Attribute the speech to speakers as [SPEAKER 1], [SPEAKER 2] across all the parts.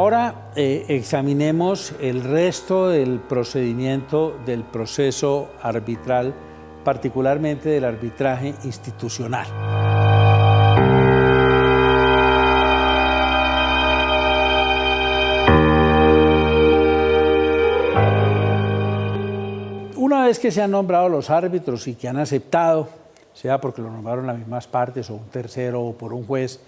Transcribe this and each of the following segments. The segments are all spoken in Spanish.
[SPEAKER 1] Ahora examinemos el resto del procedimiento del proceso arbitral, particularmente del arbitraje institucional. Una vez que se han nombrado los árbitros y que han aceptado, sea porque lo nombraron las mismas partes o un tercero o por un juez,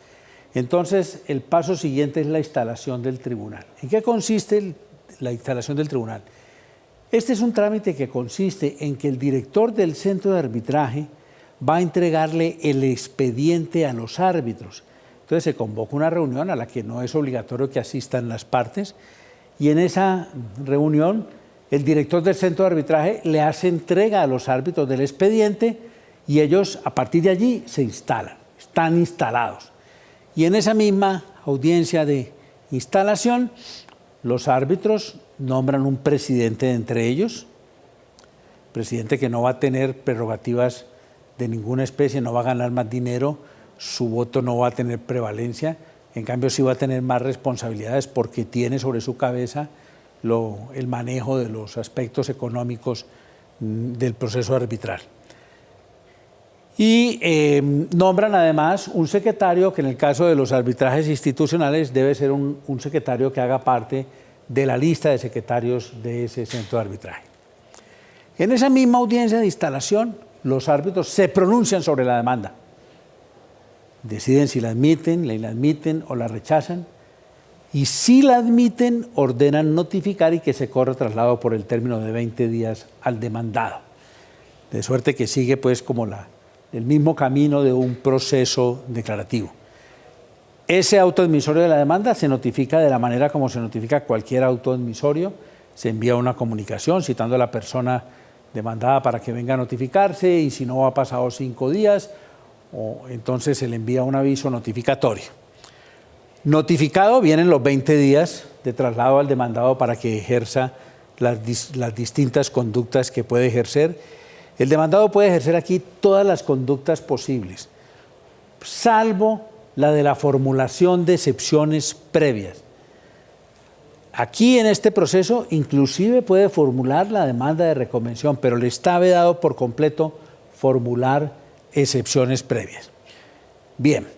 [SPEAKER 1] entonces el paso siguiente es la instalación del tribunal. ¿En qué consiste la instalación del tribunal? Este es un trámite que consiste en que el director del centro de arbitraje va a entregarle el expediente a los árbitros. Entonces se convoca una reunión a la que no es obligatorio que asistan las partes y en esa reunión el director del centro de arbitraje le hace entrega a los árbitros del expediente y ellos a partir de allí se instalan, están instalados. Y en esa misma audiencia de instalación, los árbitros nombran un presidente de entre ellos, presidente que no va a tener prerrogativas de ninguna especie, no va a ganar más dinero, su voto no va a tener prevalencia, en cambio sí va a tener más responsabilidades porque tiene sobre su cabeza el manejo de los aspectos económicos del proceso arbitral. Y nombran además un secretario que en el caso de los arbitrajes institucionales debe ser un secretario que haga parte de la lista de secretarios de ese centro de arbitraje. En esa misma audiencia de instalación, los árbitros se pronuncian sobre la demanda. Deciden si la admiten o la rechazan. Y si la admiten, ordenan notificar y que se corra traslado por el término de 20 días al demandado. De suerte que sigue pues como el mismo camino de un proceso declarativo. Ese auto admisorio de la demanda se notifica de la manera como se notifica cualquier auto admisorio. Se envía una comunicación citando a la persona demandada para que venga a notificarse y si no ha pasado 5 días, entonces se le envía un aviso notificatorio. Notificado vienen los 20 días de traslado al demandado para que ejerza las distintas conductas que puede ejercer. El demandado puede ejercer aquí todas las conductas posibles, salvo la de la formulación de excepciones previas. Aquí en este proceso inclusive puede formular la demanda de reconvención, pero le está vedado por completo formular excepciones previas. Bien,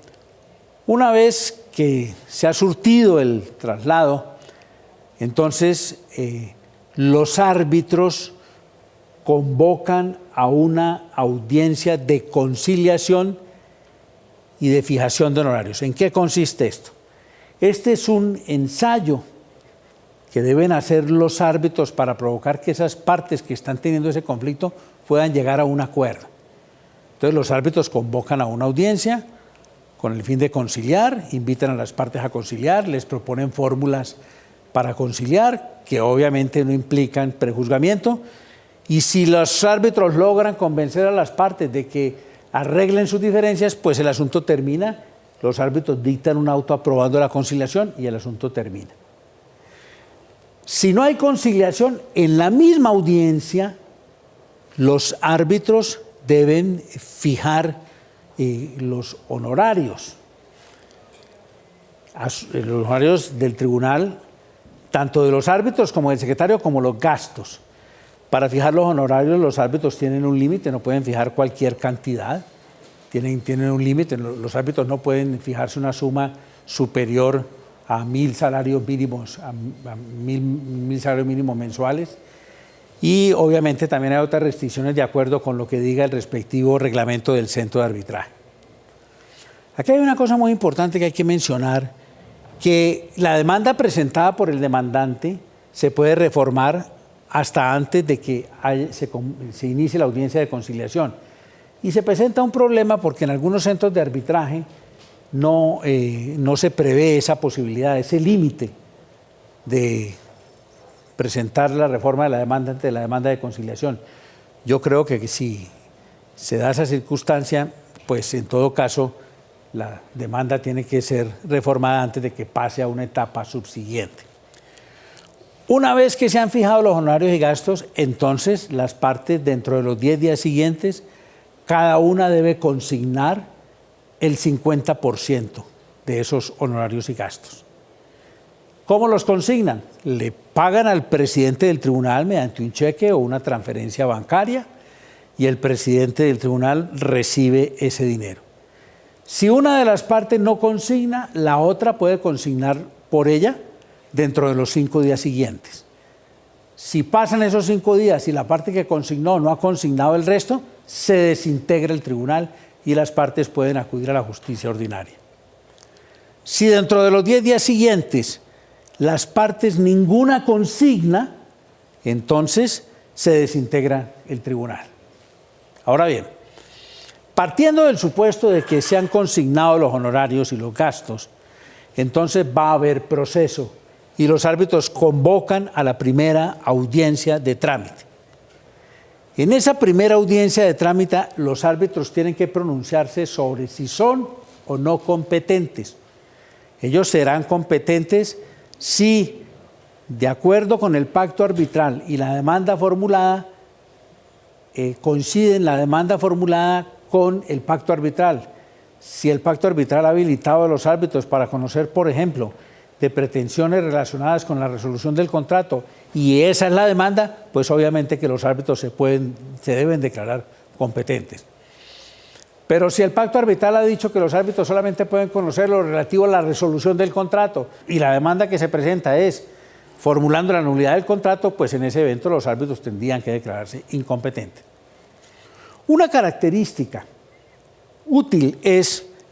[SPEAKER 1] una vez que se ha surtido el traslado, entonces los árbitros convocan a una audiencia de conciliación y de fijación de honorarios. ¿En qué consiste esto? Este es un ensayo que deben hacer los árbitros para provocar que esas partes que están teniendo ese conflicto puedan llegar a un acuerdo. Entonces los árbitros convocan a una audiencia con el fin de conciliar, invitan a las partes a conciliar, les proponen fórmulas para conciliar, que obviamente no implican prejuzgamiento, y si los árbitros logran convencer a las partes de que arreglen sus diferencias, pues el asunto termina, los árbitros dictan un auto aprobando la conciliación y el asunto termina. Si no hay conciliación, en la misma audiencia, los árbitros deben fijar los honorarios. Los honorarios del tribunal, tanto de los árbitros como del secretario, como los gastos. Para fijar los honorarios, los árbitros tienen un límite, no pueden fijar cualquier cantidad, tienen un límite, los árbitros no pueden fijarse una suma superior a 1.000 salarios mínimos, a 1.000 salarios mínimos mensuales, y obviamente también hay otras restricciones de acuerdo con lo que diga el respectivo reglamento del centro de arbitraje. Aquí hay una cosa muy importante que hay que mencionar, que la demanda presentada por el demandante se puede reformar hasta antes de que se inicie la audiencia de conciliación. Y se presenta un problema porque en algunos centros de arbitraje no se prevé esa posibilidad, ese límite de presentar la reforma de la demanda ante la demanda de conciliación. Yo creo que si se da esa circunstancia, pues en todo caso la demanda tiene que ser reformada antes de que pase a una etapa subsiguiente. Una vez que se han fijado los honorarios y gastos, entonces las partes dentro de los 10 días siguientes, cada una debe consignar el 50% de esos honorarios y gastos. ¿Cómo los consignan? Le pagan al presidente del tribunal mediante un cheque o una transferencia bancaria y el presidente del tribunal recibe ese dinero. Si una de las partes no consigna, la otra puede consignar por ella dentro de los 5 días siguientes. Si pasan esos 5 días y la parte que consignó no ha consignado el resto, se desintegra el tribunal y las partes pueden acudir a la justicia ordinaria. Si dentro de los 10 días siguientes las partes ninguna consigna, entonces se desintegra el tribunal. Ahora bien, partiendo del supuesto de que se han consignado los honorarios y los gastos, entonces va a haber proceso y los árbitros convocan a la primera audiencia de trámite. En esa primera audiencia de trámite, los árbitros tienen que pronunciarse sobre si son o no competentes. Ellos serán competentes si, de acuerdo con el pacto arbitral y la demanda formulada, coinciden la demanda formulada con el pacto arbitral. Si el pacto arbitral ha habilitado a los árbitros para conocer, por ejemplo, de pretensiones relacionadas con la resolución del contrato, y esa es la demanda, pues obviamente que los árbitros se deben declarar competentes. Pero si el pacto arbitral ha dicho que los árbitros solamente pueden conocer lo relativo a la resolución del contrato y la demanda que se presenta es formulando la nulidad del contrato, pues en ese evento los árbitros tendrían que declararse incompetentes. Una característica útil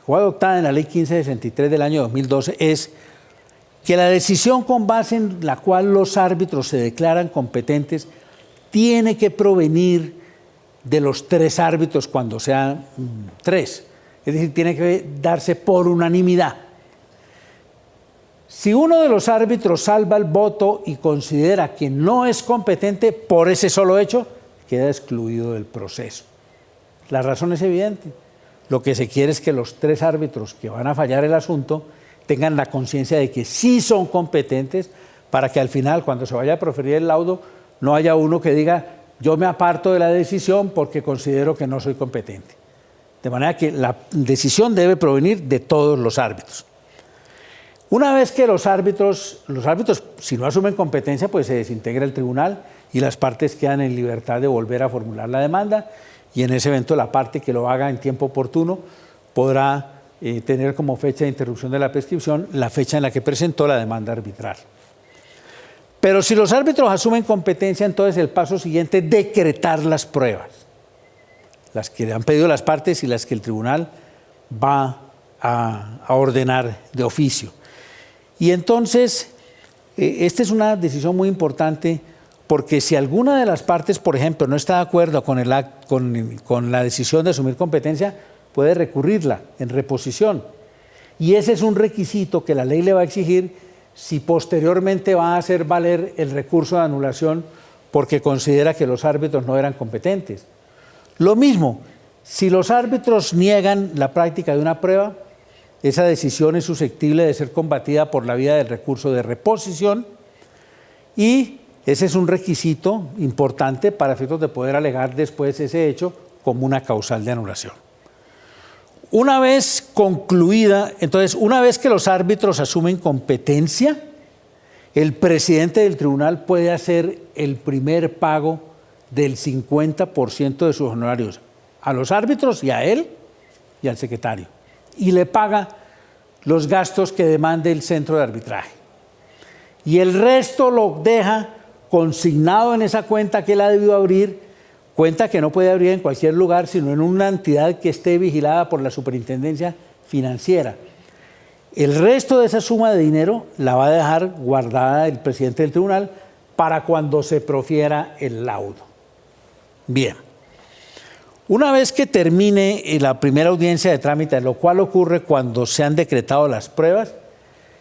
[SPEAKER 1] fue adoptada en la Ley 1563 del año 2012, es que la decisión con base en la cual los árbitros se declaran competentes tiene que provenir de los 3 árbitros cuando sean 3. Es decir, tiene que darse por unanimidad. Si uno de los árbitros salva el voto y considera que no es competente por ese solo hecho, queda excluido del proceso. La razón es evidente. Lo que se quiere es que los 3 árbitros que van a fallar el asunto tengan la conciencia de que sí son competentes, para que al final, cuando se vaya a proferir el laudo, no haya uno que diga: yo me aparto de la decisión porque considero que no soy competente. De manera que la decisión debe provenir de todos los árbitros. Una vez que los árbitros, si no asumen competencia, pues se desintegra el tribunal y las partes quedan en libertad de volver a formular la demanda, y en ese evento la parte que lo haga en tiempo oportuno podrá tener como fecha de interrupción de la prescripción la fecha en la que presentó la demanda arbitral. Pero si los árbitros asumen competencia, entonces el paso siguiente es decretar las pruebas, las que han pedido las partes y las que el tribunal va a ordenar de oficio. Y entonces, esta es una decisión muy importante, porque si alguna de las partes, por ejemplo, no está de acuerdo con la decisión de asumir competencia, puede recurrirla en reposición. Y ese es un requisito que la ley le va a exigir si posteriormente va a hacer valer el recurso de anulación porque considera que los árbitros no eran competentes. Lo mismo, si los árbitros niegan la práctica de una prueba, esa decisión es susceptible de ser combatida por la vía del recurso de reposición, y ese es un requisito importante para efectos de poder alegar después ese hecho como una causal de anulación. Una vez concluida, entonces, una vez que los árbitros asumen competencia, el presidente del tribunal puede hacer el primer pago del 50% de sus honorarios a los árbitros y a él y al secretario, y le paga los gastos que demande el centro de arbitraje. Y el resto lo deja consignado en esa cuenta que él ha debido abrir, cuenta que no puede abrir en cualquier lugar, sino en una entidad que esté vigilada por la superintendencia financiera. El resto de esa suma de dinero la va a dejar guardada el presidente del tribunal para cuando se profiera el laudo. Bien. Una vez que termine la primera audiencia de trámite, lo cual ocurre cuando se han decretado las pruebas,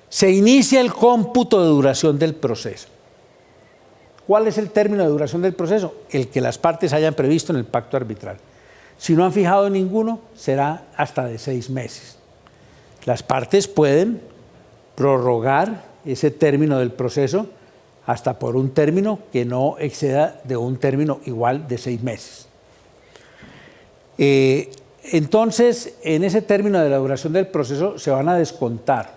[SPEAKER 1] se inicia el cómputo de duración del proceso. ¿Cuál es el término de duración del proceso? El que las partes hayan previsto en el pacto arbitral. Si no han fijado ninguno, será hasta de 6 meses. Las partes pueden prorrogar ese término del proceso hasta por un término que no exceda de un término igual de 6 meses. Entonces, en ese término de la duración del proceso se van a descontar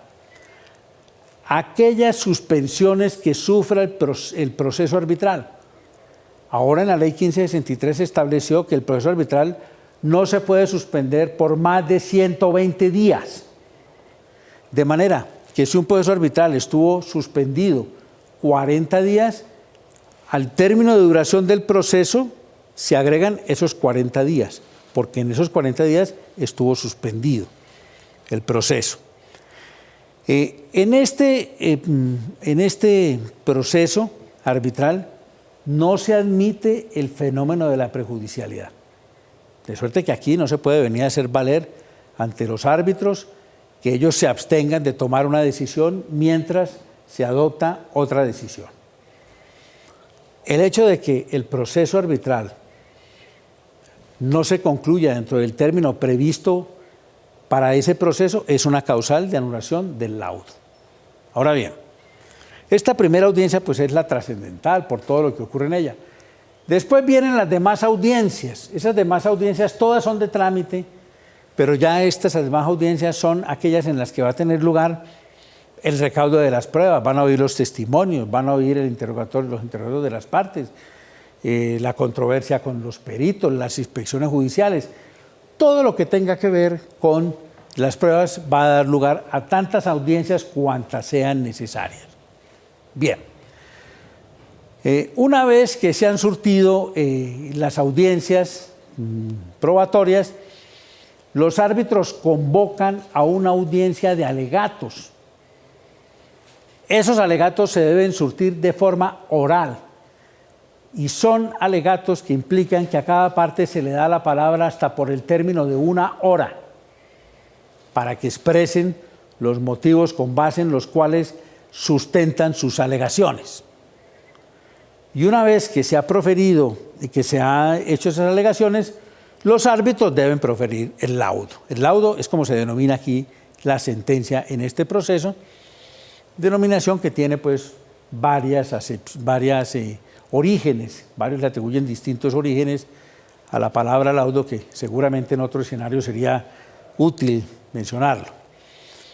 [SPEAKER 1] aquellas suspensiones que sufra el proceso arbitral. Ahora en la ley 1563 se estableció que el proceso arbitral no se puede suspender por más de 120 días. De manera que si un proceso arbitral estuvo suspendido 40 días, al término de duración del proceso se agregan esos 40 días, porque en esos 40 días estuvo suspendido el proceso. En este proceso arbitral no se admite el fenómeno de la prejudicialidad. De suerte que aquí no se puede venir a hacer valer ante los árbitros que ellos se abstengan de tomar una decisión mientras se adopta otra decisión. El hecho de que el proceso arbitral no se concluya dentro del término previsto para ese proceso es una causal de anulación del laudo. Ahora bien, esta primera audiencia pues es la trascendental por todo lo que ocurre en ella. Después vienen las demás audiencias. Esas demás audiencias todas son de trámite, pero ya estas demás audiencias son aquellas en las que va a tener lugar el recaudo de las pruebas, van a oír los testimonios, van a oír los interrogatorios de las partes, la controversia con los peritos, las inspecciones judiciales. Todo lo que tenga que ver con las pruebas va a dar lugar a tantas audiencias cuantas sean necesarias. Bien, una vez que se han surtido las audiencias probatorias, los árbitros convocan a una audiencia de alegatos. Esos alegatos se deben surtir de forma oral y son alegatos que implican que a cada parte se le da la palabra hasta por el término de 1 hora para que expresen los motivos con base en los cuales sustentan sus alegaciones. Y una vez que se ha proferido y que se han hecho esas alegaciones, los árbitros deben proferir el laudo. El laudo es como se denomina aquí la sentencia en este proceso, denominación que tiene pues varias orígenes, varios le atribuyen distintos orígenes a la palabra laudo, que seguramente en otro escenario sería útil mencionarlo.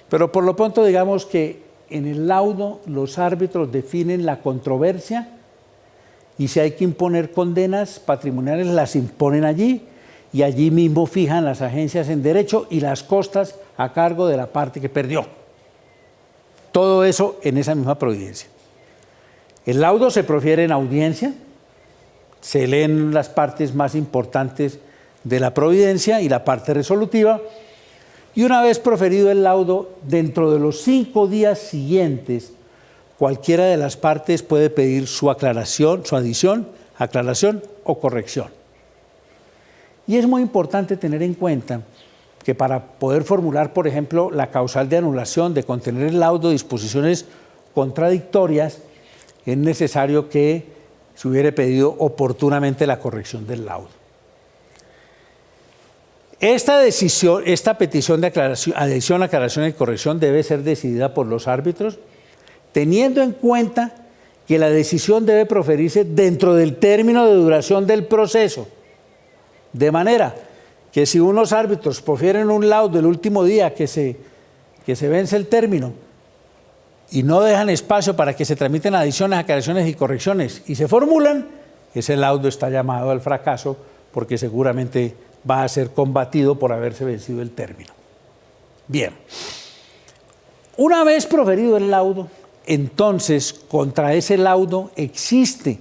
[SPEAKER 1] Pero por lo pronto digamos que en el laudo los árbitros definen la controversia y si hay que imponer condenas patrimoniales las imponen allí y allí mismo fijan las agencias en derecho y las costas a cargo de la parte que perdió. Todo eso en esa misma providencia. El laudo se profiere en audiencia, se leen las partes más importantes de la providencia y la parte resolutiva, y una vez proferido el laudo, dentro de los 5 días siguientes, cualquiera de las partes puede pedir su aclaración, su adición, aclaración o corrección. Y es muy importante tener en cuenta que para poder formular, por ejemplo, la causal de anulación, de contener el laudo disposiciones contradictorias, es necesario que se hubiera pedido oportunamente la corrección del laudo. Esta petición de adición, aclaración y corrección debe ser decidida por los árbitros, teniendo en cuenta que la decisión debe proferirse dentro del término de duración del proceso, de manera que si unos árbitros profieren un laudo el último día que se vence el término y no dejan espacio para que se tramiten adiciones, aclaraciones y correcciones y se formulan, ese laudo está llamado al fracaso porque seguramente va a ser combatido por haberse vencido el término. Bien, una vez proferido el laudo, entonces contra ese laudo existe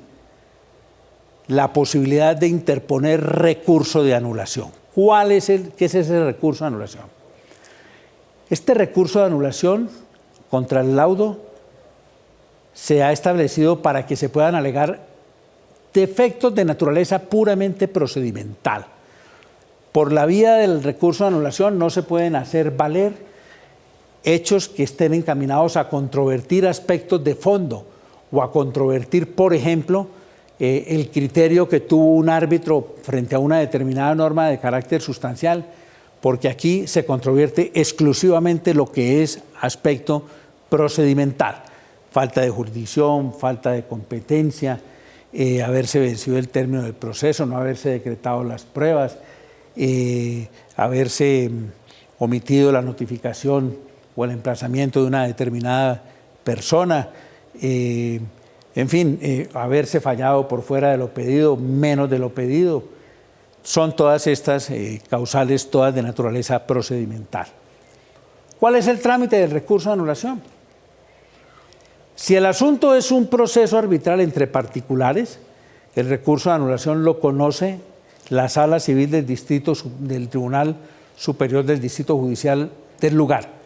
[SPEAKER 1] la posibilidad de interponer recurso de anulación. ¿Qué es ese recurso de anulación? Este recurso de anulación contra el laudo se ha establecido para que se puedan alegar defectos de naturaleza puramente procedimental. Por la vía del recurso de anulación no se pueden hacer valer hechos que estén encaminados a controvertir aspectos de fondo o a controvertir, por ejemplo, el criterio que tuvo un árbitro frente a una determinada norma de carácter sustancial, porque aquí se controvierte exclusivamente lo que es aspecto procedimental, falta de jurisdicción, falta de competencia, haberse vencido el término del proceso, no haberse decretado las pruebas, haberse omitido la notificación o el emplazamiento de una determinada persona, en fin, haberse fallado por fuera de lo pedido, menos de lo pedido. Son todas estas causales, todas de naturaleza procedimental. ¿Cuál es el trámite del recurso de anulación? Si el asunto es un proceso arbitral entre particulares, el recurso de anulación lo conoce la Sala Civil del Tribunal Superior del Distrito Judicial del lugar.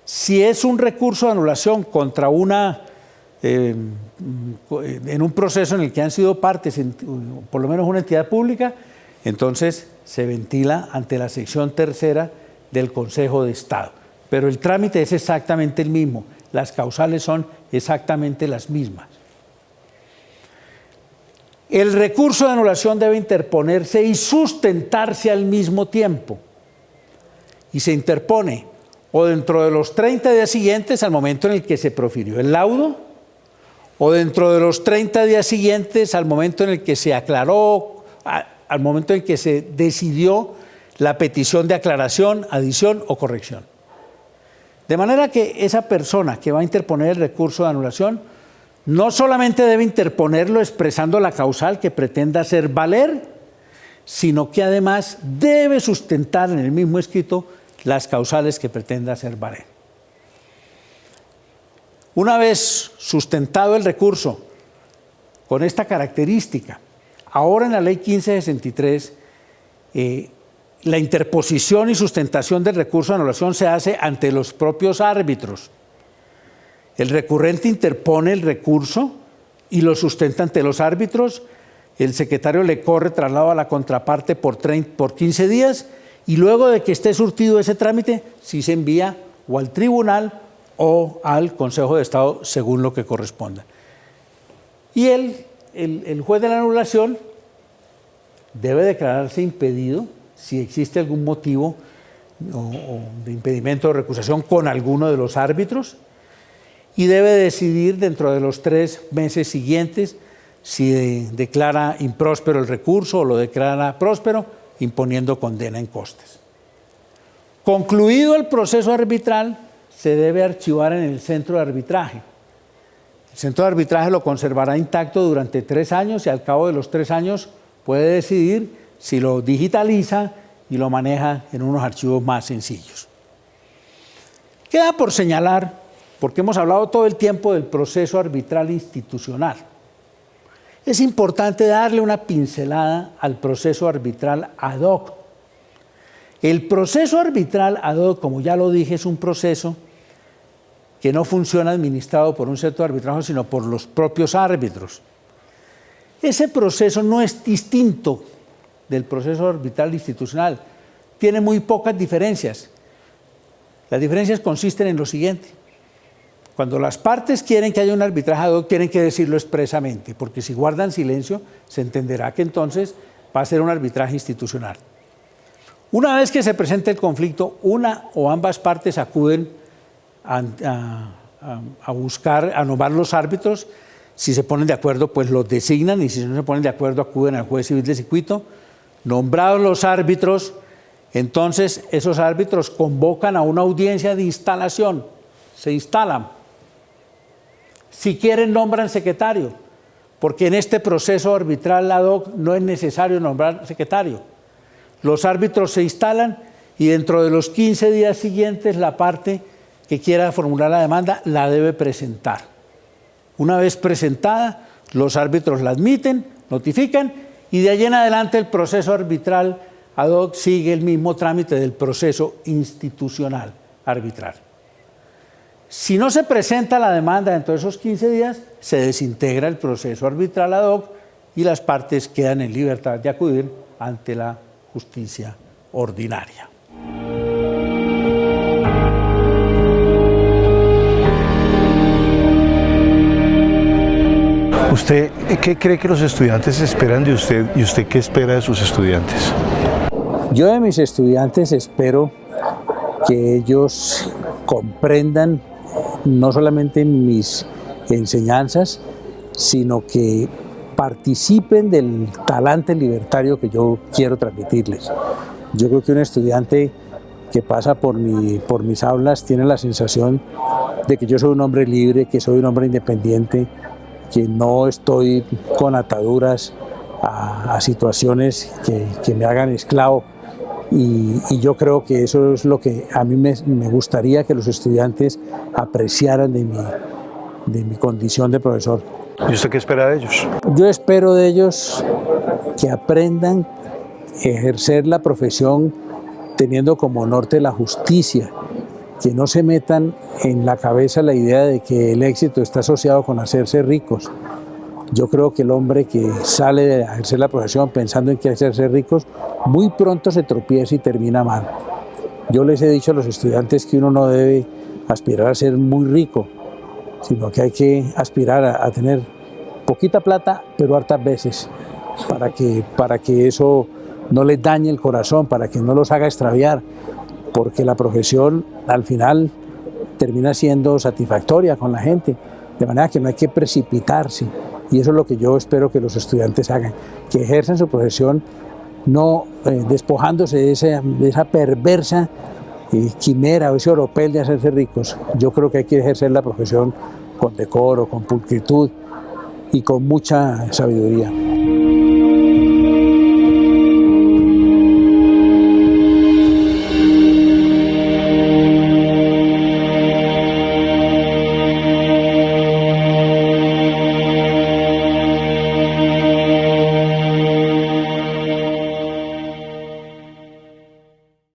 [SPEAKER 1] Si es un recurso de anulación contra en un proceso en el que han sido partes, por lo menos una entidad pública, entonces se ventila ante la sección tercera del Consejo de Estado. Pero el trámite es exactamente el mismo, las causales son exactamente las mismas. El recurso de anulación debe interponerse y sustentarse al mismo tiempo. Y se interpone o dentro de los 30 días siguientes al momento en el que se profirió el laudo, o dentro de los 30 días siguientes al momento en el que se aclaró, al momento en que se decidió la petición de aclaración, adición o corrección. De manera que esa persona que va a interponer el recurso de anulación no solamente debe interponerlo expresando la causal que pretenda hacer valer, sino que además debe sustentar en el mismo escrito las causales que pretenda hacer valer. Una vez sustentado el recurso con esta característica, ahora en la Ley 1563, la interposición y sustentación del recurso de anulación se hace ante los propios árbitros. El recurrente interpone el recurso y lo sustenta ante los árbitros. El secretario le corre traslado a la contraparte por 15 días y luego de que esté surtido ese trámite, sí se envía o al tribunal o al Consejo de Estado según lo que corresponda. Y el juez de la anulación debe declararse impedido si existe algún motivo de impedimento o recusación con alguno de los árbitros y debe decidir dentro de los 3 meses siguientes si declara impróspero el recurso o lo declara próspero, imponiendo condena en costes. Concluido el proceso arbitral, se debe archivar en el centro de arbitraje. El centro de arbitraje lo conservará intacto durante 3 años y al cabo de los 3 años puede decidir si lo digitaliza y lo maneja en unos archivos más sencillos. Queda por señalar, porque hemos hablado todo el tiempo del proceso arbitral institucional, es importante darle una pincelada al proceso arbitral ad hoc. El proceso arbitral ad hoc, como ya lo dije, es un proceso que no funciona administrado por un centro de arbitraje, sino por los propios árbitros. Ese proceso no es distinto del proceso arbitral institucional, tiene muy pocas diferencias. Las diferencias consisten en lo siguiente: cuando las partes quieren que haya un arbitraje ad hoc, tienen que decirlo expresamente, porque si guardan silencio, se entenderá que entonces va a ser un arbitraje institucional. Una vez que se presenta el conflicto, una o ambas partes acuden a buscar, a nombrar los árbitros. Si se ponen de acuerdo, pues los designan, y si no se ponen de acuerdo, acuden al juez civil de circuito. Nombrados los árbitros, entonces esos árbitros convocan a una audiencia de instalación, se instalan. Si quieren, nombran secretario, porque en este proceso arbitral ad hoc no es necesario nombrar secretario. Los árbitros se instalan y dentro de los 15 días siguientes la parte que quiera formular la demanda la debe presentar. Una vez presentada, los árbitros la admiten, notifican y de allí en adelante el proceso arbitral ad hoc sigue el mismo trámite del proceso institucional arbitral. Si no se presenta la demanda dentro de esos 15 días, se desintegra el proceso arbitral ad hoc y las partes quedan en libertad de acudir ante la justicia ordinaria.
[SPEAKER 2] ¿Usted qué cree que los estudiantes esperan de usted y usted qué espera de sus estudiantes?
[SPEAKER 1] Yo de mis estudiantes espero que ellos comprendan no solamente mis enseñanzas, sino que participen del talante libertario que yo quiero transmitirles. Yo creo que un estudiante que pasa por mis aulas tiene la sensación de que yo soy un hombre libre, que soy un hombre independiente, que no estoy con ataduras a situaciones que me hagan esclavo. Y yo creo que eso es lo que a mí me gustaría que los estudiantes apreciaran de mi condición de profesor.
[SPEAKER 2] ¿Y usted qué espera de ellos?
[SPEAKER 1] Yo espero de ellos que aprendan a ejercer la profesión teniendo como norte la justicia, que no se metan en la cabeza la idea de que el éxito está asociado con hacerse ricos. Yo creo que el hombre que sale de ejercer la profesión pensando en que hacerse ricos, muy pronto se tropieza y termina mal. Yo les he dicho a los estudiantes que uno no debe aspirar a ser muy rico, sino que hay que aspirar a tener poquita plata, pero hartas veces, para que eso no les dañe el corazón, para que no los haga extraviar, porque la profesión al final termina siendo satisfactoria con la gente, de manera que no hay que precipitarse. Y eso es lo que yo espero que los estudiantes hagan, que ejerzan su profesión no despojándose de esa perversa quimera o ese oropel de hacerse ricos. Yo creo que hay que ejercer la profesión con decoro, con pulcritud y con mucha sabiduría.